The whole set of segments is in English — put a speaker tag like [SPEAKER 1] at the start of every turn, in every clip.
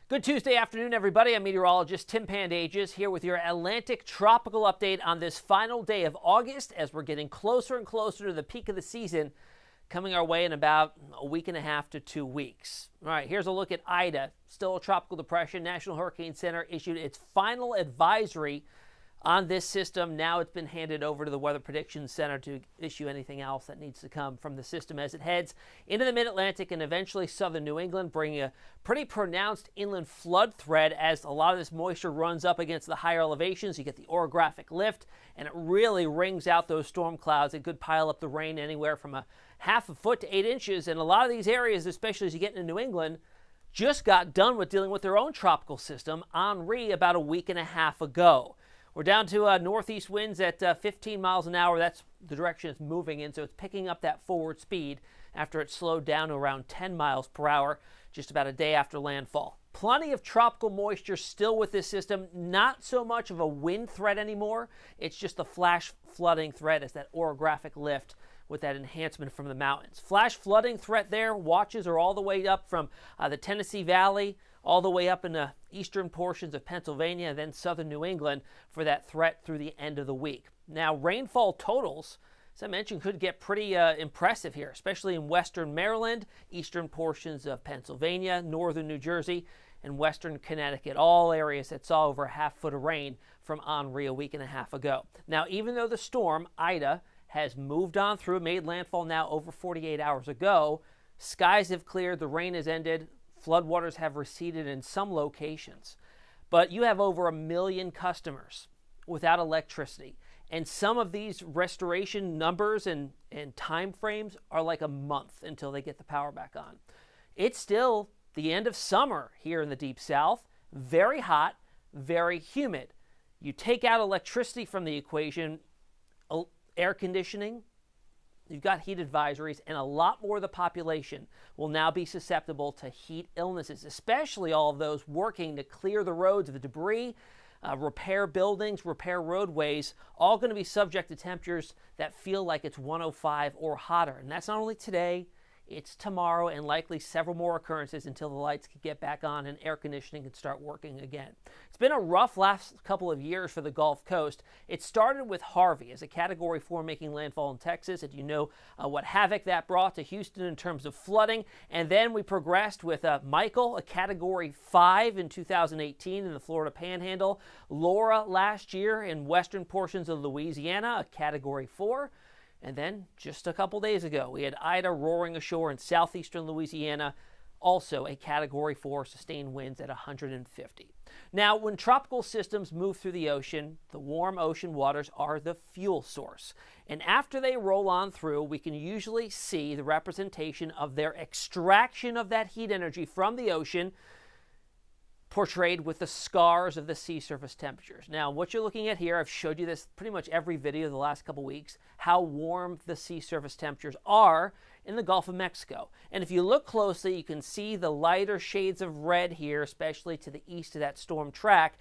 [SPEAKER 1] Good Tuesday afternoon, everybody. I'm meteorologist Tim Pandajis here with your Atlantic tropical update on this final day of August as we're getting closer and closer to the peak of the season coming our way in about a week and a half to 2 weeks. All right, here's a look at Ida, still a tropical depression. National Hurricane Center issued its final advisory on this system. Now it's been handed over to the Weather Prediction Center to issue anything else that needs to come from the system as it heads into the mid-Atlantic and eventually southern New England, bringing a pretty pronounced inland flood threat as a lot of this moisture runs up against the higher elevations. You get the orographic lift, and it really wrings out those storm clouds. It could pile up the rain anywhere from a half a foot to 8 inches, and a lot of these areas, especially as you get into New England, just got done with dealing with their own tropical system, Henri, about a week and a half ago. We're down to northeast winds at 15 miles an hour. That's the direction it's moving in, so it's picking up that forward speed after it slowed down to around 10 miles per hour just about a day after landfall. Plenty of tropical moisture still with this system. Not so much of a wind threat anymore. It's just a flash flooding threat as that orographic lift with that enhancement from the mountains. Flash flooding threat there. Watches are all the way up from the Tennessee Valley all the way up in the eastern portions of Pennsylvania and then southern New England for that threat through the end of the week. Now, rainfall totals, as I mentioned, could get pretty impressive here, especially in western Maryland, eastern portions of Pennsylvania, northern New Jersey, and western Connecticut, all areas that saw over a half foot of rain from Henri a week and a half ago. Now, even though the storm, Ida, has moved on through, made landfall now over 48 hours ago, skies have cleared, the rain has ended, floodwaters have receded in some locations. But you have over 1 million customers without electricity. And some of these restoration numbers and time frames are like a month until they get the power back on. It's still the end of summer here in the Deep South. Very hot, very humid. You take out electricity from the equation, air conditioning, you've got heat advisories, and a lot more of the population will now be susceptible to heat illnesses, especially all of those working to clear the roads of the debris, repair buildings, repair roadways, all going to be subject to temperatures that feel like it's 105 or hotter. And that's not only today, it's tomorrow and likely several more occurrences until the lights can get back on and air conditioning can start working again. It's been a rough last couple of years for the Gulf Coast. It started with Harvey as a Category 4 making landfall in Texas, and you know what havoc that brought to Houston in terms of flooding. And then we progressed with Michael, a Category 5 in 2018 in the Florida Panhandle. Laura last year in western portions of Louisiana, a Category 4. And then, just a couple days ago, we had Ida roaring ashore in southeastern Louisiana, also a Category 4 sustained winds at 150. Now, when tropical systems move through the ocean, the warm ocean waters are the fuel source. And after they roll on through, we can usually see the representation of their extraction of that heat energy from the ocean portrayed with the scars of the sea surface temperatures. Now, what you're looking at here, I've showed you this pretty much every video the last couple weeks, how warm the sea surface temperatures are in the Gulf of Mexico. And if you look closely, you can see the lighter shades of red here, especially to the east of that storm track.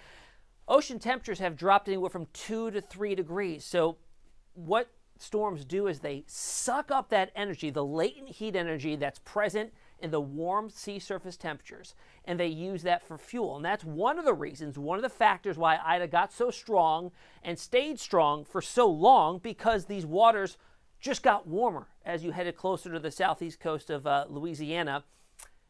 [SPEAKER 1] Ocean temperatures have dropped anywhere from 2 to 3 degrees. So what storms do is they suck up that energy, the latent heat energy that's present in the warm sea surface temperatures, and they use that for fuel. And that's one of the reasons, one of the factors why Ida got so strong and stayed strong for so long, because these waters just got warmer as you headed closer to the southeast coast of Louisiana.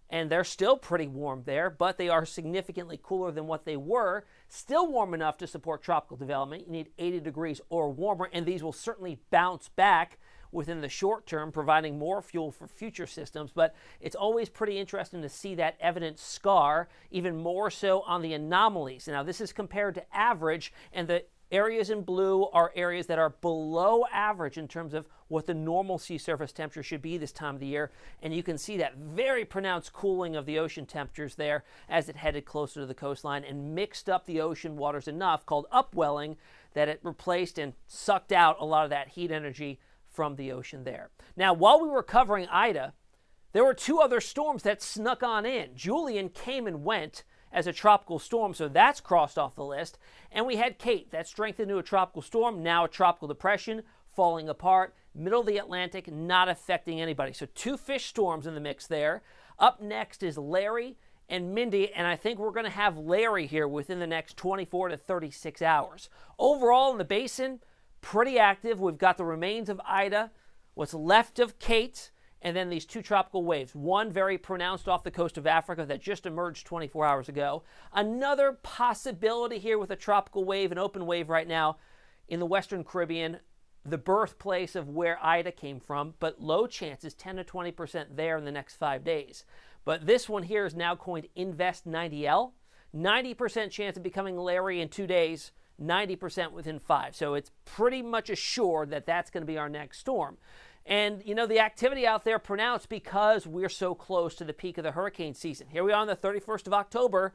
[SPEAKER 1] And they're still pretty warm there, but they are significantly cooler than what they were. Still warm enough to support tropical development. You need 80 degrees or warmer, and these will certainly bounce back within the short term, providing more fuel for future systems. But it's always pretty interesting to see that evident scar, even more so on the anomalies. Now, this is compared to average, and the areas in blue are areas that are below average in terms of what the normal sea surface temperature should be this time of the year. And you can see that very pronounced cooling of the ocean temperatures there as it headed closer to the coastline and mixed up the ocean waters enough, called upwelling, that it replaced and sucked out a lot of that heat energy from the ocean there. Now, while we were covering Ida, there were 2 other storms that snuck on in. Julian came and went as a tropical storm, so that's crossed off the list. And we had Kate, that strengthened into a tropical storm, now a tropical depression, falling apart, middle of the Atlantic, not affecting anybody. So 2 fish storms in the mix there. Up next is Larry and Mindy, and I think we're going to have Larry here within the next 24 to 36 hours. Overall in the basin, pretty active. We've got the remains of Ida, what's left of Kate, and then these two tropical waves. One very pronounced off the coast of Africa that just emerged 24 hours ago. Another possibility here with a tropical wave, an open wave right now in the Western Caribbean, the birthplace of where Ida came from, but low chances, 10 to 20% there in the next 5 days. But this one here is now coined Invest 90L. 90% chance of becoming Larry in 2 days, 90% within 5. So it's pretty much assured that that's going to be our next storm. And, you know, the activity out there pronounced because we're so close to the peak of the hurricane season. Here we are on the 31st of October.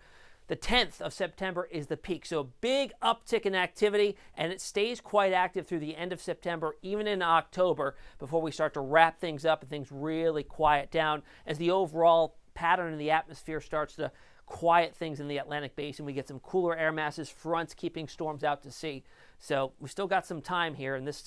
[SPEAKER 1] The 10th of September is the peak. So a big uptick in activity, and it stays quite active through the end of September, even in October, before we start to wrap things up and things really quiet down as the overall pattern in the atmosphere starts to quiet things in the Atlantic basin. We get some cooler air masses, fronts keeping storms out to sea. So we still got some time here, and this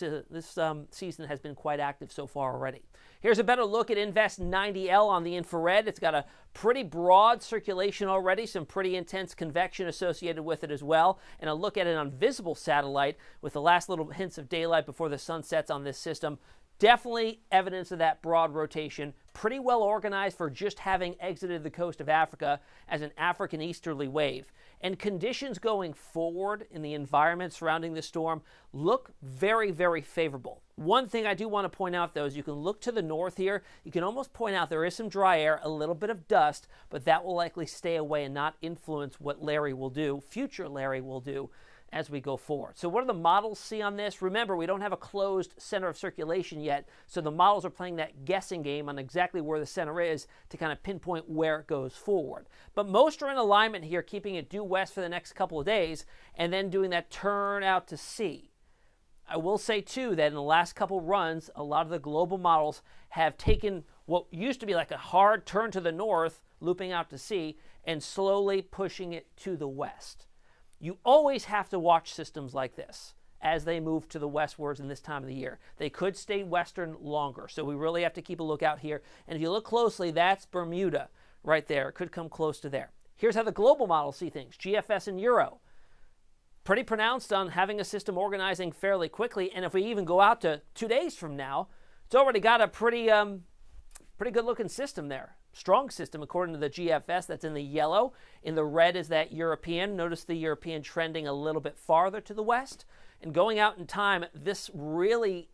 [SPEAKER 1] season has been quite active so far already. Here's a better look at Invest 90L on the infrared. It's got a pretty broad circulation already, some pretty intense convection associated with it as well, and a look at it on visible satellite with the last little hints of daylight before the sun sets on this system. Definitely evidence of that broad rotation, pretty well organized for just having exited the coast of Africa as an African easterly wave. And conditions going forward in the environment surrounding the storm look very, very favorable. One thing I do want to point out, though, is you can look to the north here. You can almost point out there is some dry air, a little bit of dust, but that will likely stay away and not influence what Larry will do, future Larry will do, as we go forward. So what do the models see on this? Remember, we don't have a closed center of circulation yet, so the models are playing that guessing game on exactly where the center is to kind of pinpoint where it goes forward. But most are in alignment here, keeping it due west for the next couple of days, and then doing that turn out to sea. I will say, too, that in the last couple runs, a lot of the global models have taken what used to be like a hard turn to the north, looping out to sea, and slowly pushing it to the west. You always have to watch systems like this as they move to the westwards in this time of the year. They could stay western longer, so we really have to keep a lookout here. And if you look closely, that's Bermuda right there. It could come close to there. Here's how the global models see things. GFS and Euro. Pretty pronounced on having a system organizing fairly quickly, and if we even go out to 2 days from now, it's already got a pretty good-looking system there. Strong system according to the GFS. That's in the yellow. In the red is that European. Notice the European trending a little bit farther to the west. And going out in time, this really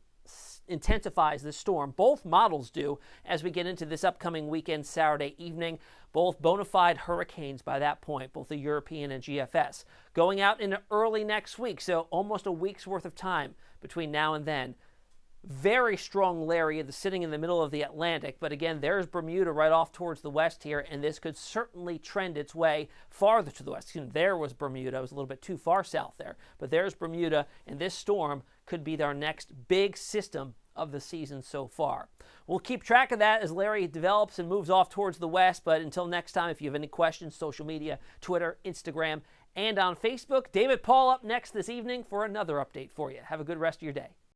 [SPEAKER 1] intensifies this storm. Both models do as we get into this upcoming weekend, Saturday evening. Both bona fide hurricanes by that point, both the European and GFS. Going out into early next week, so almost a week's worth of time between now and then. Very strong Larry sitting in the middle of the Atlantic, but again, there's Bermuda right off towards the west here, and this could certainly trend its way farther to the west. There was Bermuda. It was a little bit too far south there, but there's Bermuda, and this storm could be our next big system of the season so far. We'll keep track of that as Larry develops and moves off towards the west, but until next time, if you have any questions, social media, Twitter, Instagram, and on Facebook. David Paul up next this evening for another update for you. Have a good rest of your day.